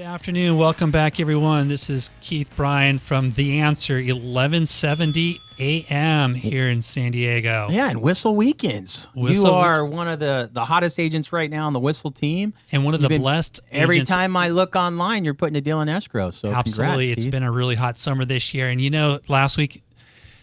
afternoon. Welcome back, everyone. This is Kieth Bryan from The Answer, 1170 a.m. here in San Diego. Yeah, and Whissel Weekends. You are one of the hottest agents right now on the Whissel team. And one of the blessed Every agents. time I look online, you're putting a deal in escrow. So absolutely. Congrats, it's Keith. been a really hot summer this year. And, you know, last week,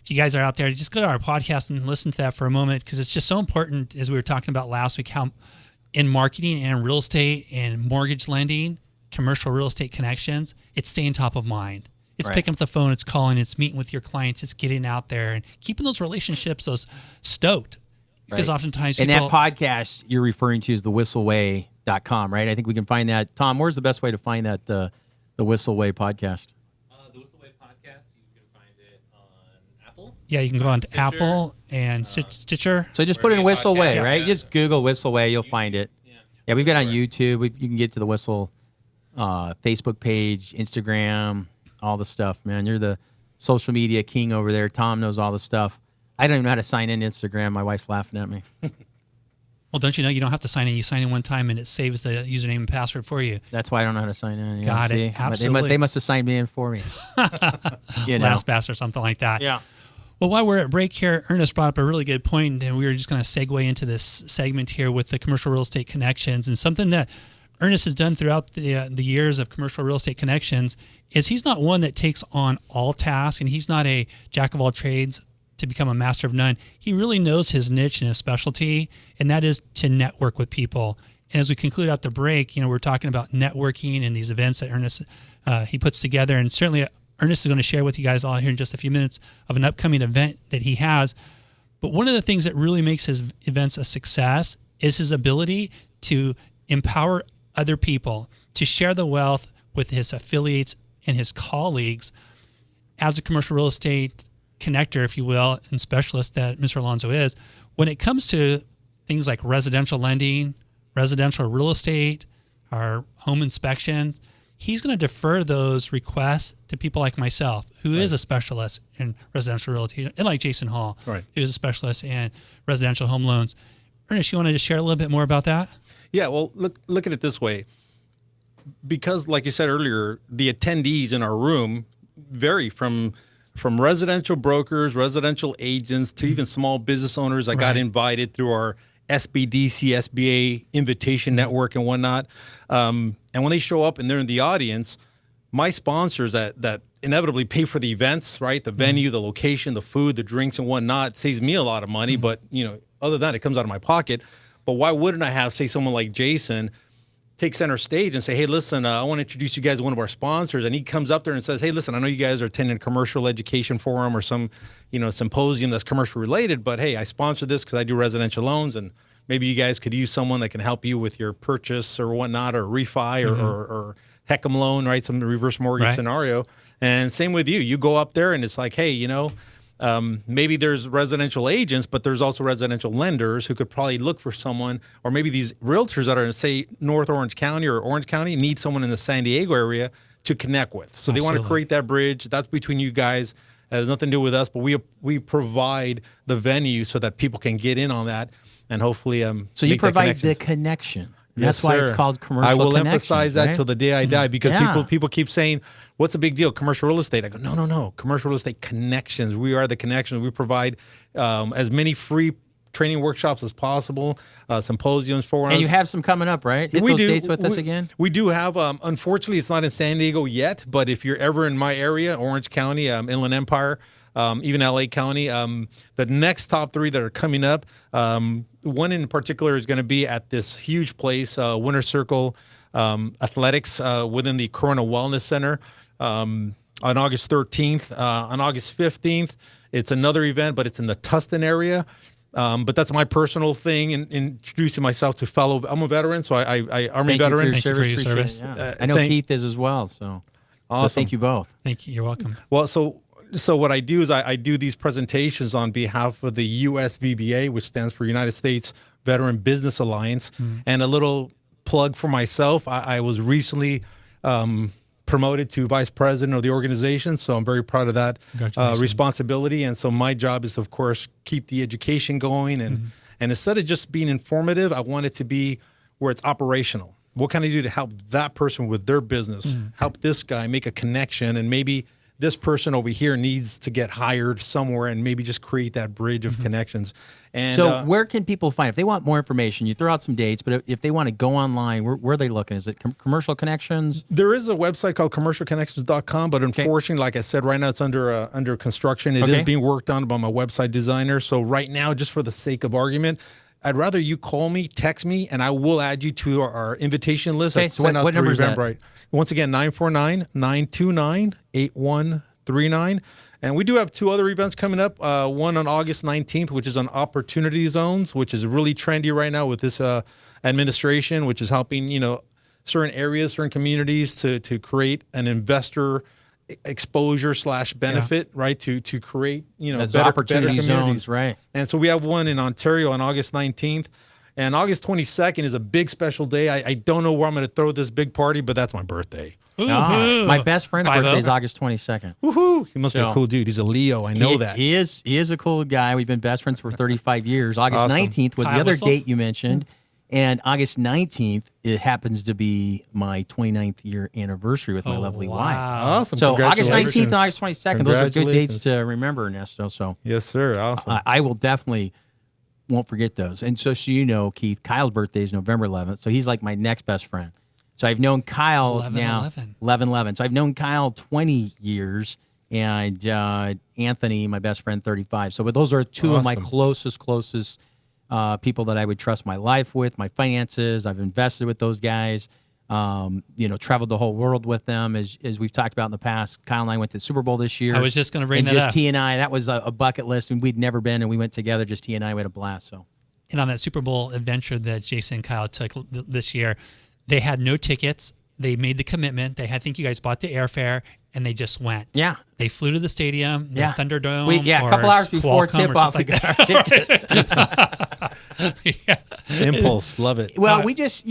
if you guys are out there, just go to our podcast and listen to that for a moment, because it's just so important, as we were talking about last week, how in marketing and real estate and mortgage lending, commercial real estate connections, it's staying top of mind. It's picking up the phone, it's calling, it's meeting with your clients, it's getting out there and keeping those relationships stoked. Because oftentimes people... And that podcast you're referring to is the whisselway.com, right? I think we can find that. Tom, where's the best way to find that, the Whissel Way podcast? The Whissel Way podcast, you can find it on Apple. Yeah, you can go on to Stitcher, Apple and Stitcher. So just put in Whissel Way, right? Yeah. Just Google Whissel Way, you'll find it. Yeah, we've got on YouTube. You can get to the Whissel Facebook page, Instagram, all the stuff, man. You're the social media king over there. Tom knows all the stuff. I don't even know how to sign in Instagram. My wife's laughing at me. Well, don't you know you don't have to sign in? You sign in one time and it saves the username and password for you. That's why I don't know how to sign in. Got it. Absolutely. They must have signed me in for me. You know. LastPass or something like that. Yeah. Well, while we're at break here, Ernest brought up a really good point, and we were just going to segue into this segment here with the commercial real estate connections. And something that Ernest has done throughout the years of commercial real estate connections is he's not one that takes on all tasks, and he's not a jack of all trades to become a master of none. He really knows his niche and his specialty, and that is to network with people. And as we conclude out the break, you know, we're talking about networking and these events that Ernest he puts together, and certainly Ernest is going to share with you guys all here in just a few minutes of an upcoming event that he has. But one of the things that really makes his events a success is his ability to empower other people, to share the wealth with his affiliates and his colleagues as a commercial real estate connector, if you will, and specialist that Mr. Alonso is. When it comes to things like residential lending, residential real estate, or home inspections, he's going to defer those requests to people like myself, who is a specialist in residential realty, and like Jason Hall, who is a specialist in residential home loans. Ernest, you want to just share a little bit more about that? Yeah, well, look at it this way. Because, like you said earlier, the attendees in our room vary from residential brokers, residential agents, to even small business owners. I got invited through our SBDC, SBA invitation network and whatnot. And when they show up and they're in the audience, my sponsors that inevitably pay for the events, right? The venue, the location, the food, the drinks and whatnot, saves me a lot of money. But, you know, other than that, it comes out of my pocket. But why wouldn't I have, say, someone like Jason take center stage and say, hey, listen, I want to introduce you guys to one of our sponsors. And he comes up there and says, hey, listen, I know you guys are attending a commercial education forum or some, you know, symposium that's commercial related, but hey, I sponsor this because I do residential loans, and maybe you guys could use someone that can help you with your purchase or whatnot, or refi or HECM loan, right? Some reverse mortgage scenario. And same with you. You go up there and it's like, hey, you know, maybe there's residential agents, but there's also residential lenders who could probably look for someone, or maybe these realtors that are in, say, North Orange County or Orange County need someone in the San Diego area to connect with. So they want to create that bridge. That's between you guys. It has nothing to do with us, but we provide the venue so that people can get in on that, and hopefully so you provide the connection. Yes, that's why it's called commercial. I will emphasize that till the day I die, because people keep saying, what's the big deal? Commercial real estate. I go, no. Commercial real estate connections. We are the connections. We provide as many free training workshops as possible, symposiums, forums. And you have some coming up, right? Hit those dates with us again. We do have. Unfortunately, it's not in San Diego yet, but if you're ever in my area, Orange County, Inland Empire, even LA County, the next top 3 that are coming up, one in particular is going to be at this huge place, Winter Circle Athletics, within the Corona Wellness Center, on August 13th. On August 15th, it's another event, but it's in the Tustin area. But that's my personal thing in introducing myself to fellow. I'm a veteran, so I Army veteran. Thank you for your service. Yeah. I know Keith is as well, so awesome. So thank you both. Thank you. You're welcome. Well, so what I do is I do these presentations on behalf of the USVBA, which stands for United States Veteran Business Alliance. And a little plug for myself, I was recently promoted to vice president of the organization, so I'm very proud of that responsibility. And so my job is to, of course, keep the education going, and instead of just being informative, I want it to be where it's operational. What can I do to help that person with their business? Help this guy make a connection, and maybe this person over here needs to get hired somewhere, and maybe just create that bridge of connections. And so where can people find, if they want more information, you throw out some dates, but if they want to go online, where are they looking? Is it Commercial Connections? there is a website called commercialconnections.com, but unfortunately, like I said, right now it's under construction. It is being worked on by my website designer. So right now, just for the sake of argument, I'd rather you call me, text me, and I will add you to our invitation list. Okay, so what number is that? Right. Once again, 949-929-8139. And we do have 2 other events coming up. One on August 19th, which is on opportunity zones, which is really trendy right now with this administration, which is helping, certain areas, certain communities to create an investor exposure / benefit, right? To create, That's better opportunity communities. zones, right? And so we have one in Ontario on August 19th. And August 22nd is a big special day. I don't know where I'm going to throw this big party, but that's my birthday. Ah, my best friend's 5-0. birthday is August 22nd. Woohoo! He must be So- a cool dude. He's a Leo. I know that. He is a cool guy. We've been best friends for 35 years. August Awesome. 19th was Kyle the other Whissel? date you mentioned. And August 19th, it happens to be my 29th year anniversary with my lovely wife. Awesome. So August Congratulations. 19th and August 22nd, those are good dates Congratulations. to remember, Ernesto. So Yes, sir. Awesome. I will definitely won't forget those. And so you know, Keith, Kyle's birthday is November 11th. So he's like my next best friend. So I've known Kyle 11. So I've known Kyle 20 years and Anthony, my best friend, 35. So but those are 2 of my Awesome. closest people that I would trust my life with, my finances. I've invested with those guys. Traveled the whole world with them, as we've talked about in the past. Kyle and I went to the Super Bowl this year. I was just going to bring and that just up. he and I, that was a bucket list, and we'd never been, and we went together. Just he and I, we had a blast. So, And on that Super Bowl adventure that Jason and Kyle took this year, they had no tickets. They made the commitment. I think you guys bought the airfare, and they just went. yeah. They flew to the stadium, the Yeah. Thunderdome. A or couple hours before Qualcomm or tip-off, we something got our tickets. yeah. Impulse. Love it. Well, we just,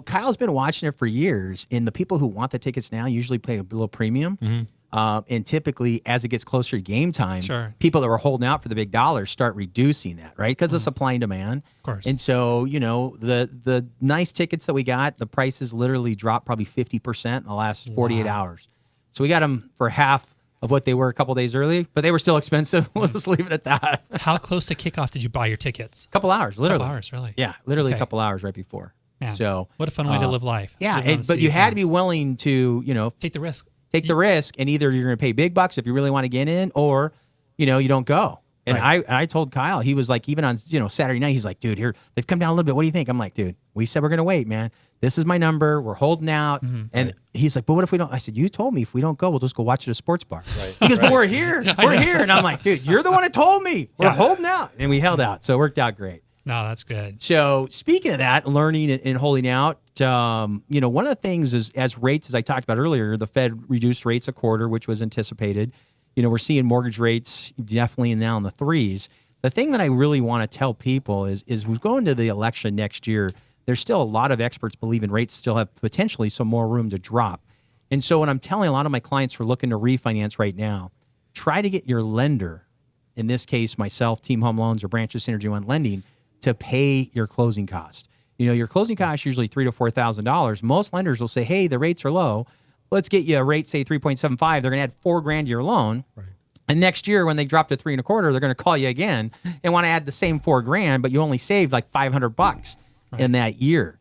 Kyle's been watching it for years, and the people who want the tickets now usually pay a little premium. And typically, as it gets closer to game time, Sure. people that were holding out for the big dollars start reducing that, right? Because of supply and demand. Of course. And so, the nice tickets that we got, the prices literally dropped probably 50% in the last 48 hours. So we got them for half of what they were a couple days early, but they were still expensive. We'll just leave it at that. How close to kickoff did you buy your tickets? Couple hours, literally. Couple hours, really? Yeah, literally Okay. a couple hours right before. Man, So what a fun way to live life. Yeah, Live on but City you had to be Funds. willing to, Take the risk. take the risk, and either you're going to pay big bucks if you really want to get in, or you don't go. And I told Kyle, he was like, even on Saturday night, he's like, dude, here they've come down a little bit. What do you think? I'm like, dude, we said we're going to wait, man. This is my number. We're holding out. And he's like, but what if we don't? I said, you told me if we don't go, we'll just go watch at a sports bar. He goes, but we're here. We're here. And I'm like, dude, you're the one that told me. We're holding out. And we held out. So it worked out great. No, that's good. So speaking of that, learning and holding out, one of the things is as rates, as I talked about earlier, the Fed reduced rates a quarter, which was anticipated. We're seeing mortgage rates definitely now in the 3s. The thing that I really want to tell people is we go into the election next year. There's still a lot of experts believe in rates still have potentially some more room to drop. And so what I'm telling a lot of my clients who are looking to refinance right now, try to get your lender, in this case, myself, Team Home Loans or Branches Synergy One Lending, to pay your closing cost. Your closing cost is usually $3,000 to $4,000. Most lenders will say, hey, the rates are low. Let's get you a rate, say 3.75. They're going to add $4,000 to your loan. Right. And next year, when they drop to 3.25, they're going to call you again and want to add the same $4,000, but you only saved like $500 in that year.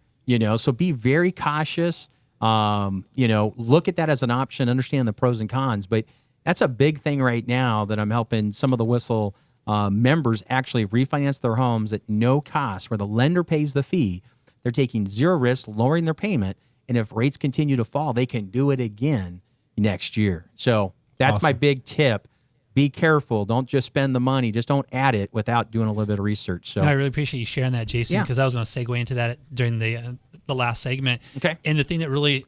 So be very cautious. Look at that as an option. Understand the pros and cons. But that's a big thing right now that I'm helping some of the Whissel members actually refinance their homes at no cost, where the lender pays the fee. They're taking zero risk, lowering their payment, and if rates continue to fall, they can do it again next year. So that's my big tip. Be careful. Don't just spend the money. Just don't add it without doing a little bit of research. So No, I really appreciate you sharing that, Jason, Yeah. because I was going to segue into that during the last segment. Okay. And the thing that really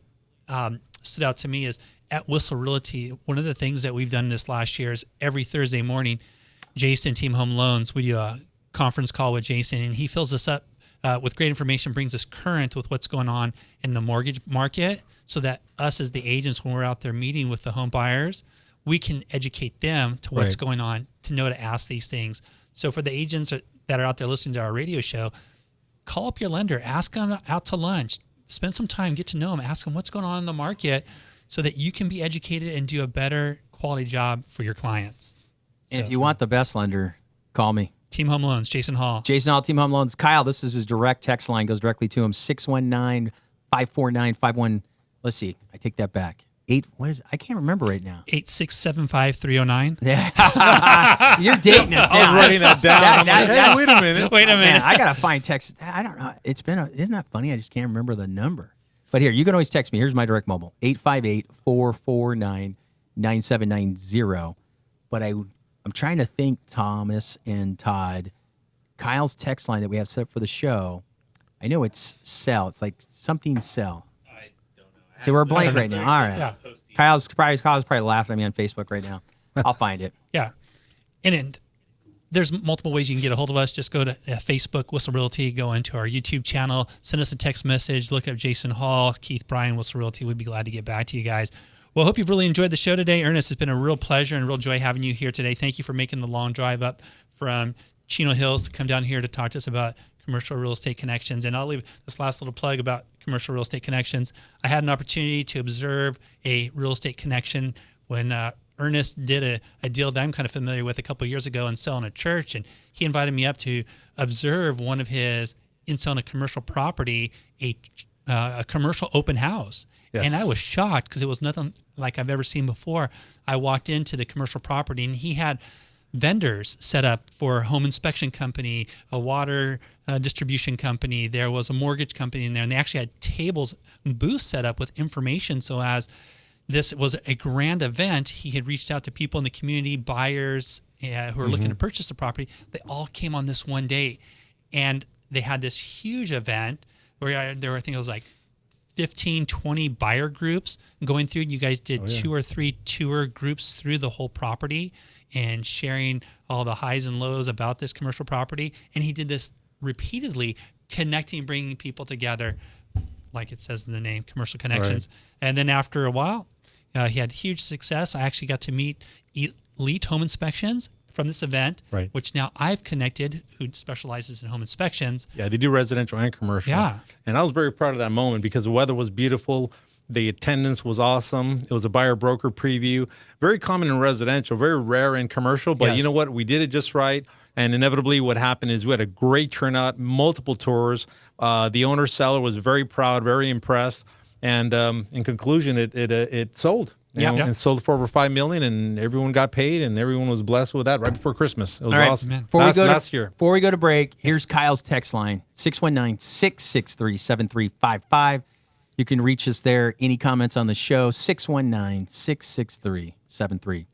stood out to me is at Whissel Realty, one of the things that we've done this last year is every Thursday morning, Jason, Team Home Loans, we do a conference call with Jason, and he fills us up with great information, brings us current with what's going on in the mortgage market, so that us as the agents, when we're out there meeting with the home buyers, we can educate them to what's going on, to know to ask these things. So for the agents that are out there listening to our radio show, call up your lender, ask them out to lunch, spend some time, get to know them, ask them what's going on in the market so that you can be educated and do a better quality job for your clients. And if you want the best lender, call me. Team Home Loans, Jason Hall. Jason Hall, Team Home Loans. Kyle, this is his direct text line, goes directly to him, 619-549-51. Let's see, I take that back. I can't remember right now. 8675309. Yeah. You're dating us now. I was writing that down. Hey, wait a minute. Wait a minute. Man, I gotta find text. I don't know. Isn't that funny? I just can't remember the number. But here, you can always text me. Here's my direct mobile, 858-449-9790. But I'm trying to think, Thomas and Todd, Kyle's text line that we have set up for the show. I know it's cell. It's like something cell. I don't know. So we're blank right now. All right. Yeah. Kyle's probably laughing at me on Facebook right now. I'll find it. Yeah. And there's multiple ways you can get a hold of us. Just go to Facebook, Whissel Realty, go into our YouTube channel, send us a text message, look up Jason Hall, Kieth Bryan, Whissel Realty. We'd be glad to get back to you guys. Well, I hope you've really enjoyed the show today. Ernest, it's been a real pleasure and a real joy having you here today. Thank you for making the long drive up from Chino Hills to come down here to talk to us about commercial real estate connections. And I'll leave this last little plug about commercial real estate connections. I had an opportunity to observe a real estate connection when Ernest did a deal that I'm kind of familiar with a couple of years ago in selling a church. And he invited me up to observe one of his, in selling a commercial property, a commercial open house. Yes. And I was shocked because it was nothing like I've ever seen before. I walked into the commercial property and he had vendors set up for a home inspection company, a water distribution company. There was a mortgage company in there, and they actually had tables and booths set up with information. So as this was a grand event, he had reached out to people in the community, buyers who are looking to purchase the property. They all came on this one day, and they had this huge event where there were, I think it was like 15, 20 buyer groups going through. You guys did 2 or 3 tour groups through the whole property and sharing all the highs and lows about this commercial property. And he did this repeatedly, connecting, bringing people together, like it says in the name, Commercial Connections. Right. And then after a while, he had huge success. I actually got to meet Elite Home Inspections from this event, right, which now I've connected, who specializes in home inspections. Yeah, they do residential and commercial. Yeah. And I was very proud of that moment because the weather was beautiful. The attendance was awesome. It was a buyer broker preview. Very common in residential, very rare in commercial. But Yes. you know what? We did it just right. And inevitably what happened is we had a great turnout, multiple tours. The owner seller was very proud, very impressed. And in conclusion, it sold. Yeah. And sold for over $5 million, and everyone got paid, and everyone was blessed with that right before Christmas. It was awesome. Man. Last year. Before we go to break, here's Kyle's text line, 619-663-7355. You can reach us there. Any comments on the show, 619-663-7355.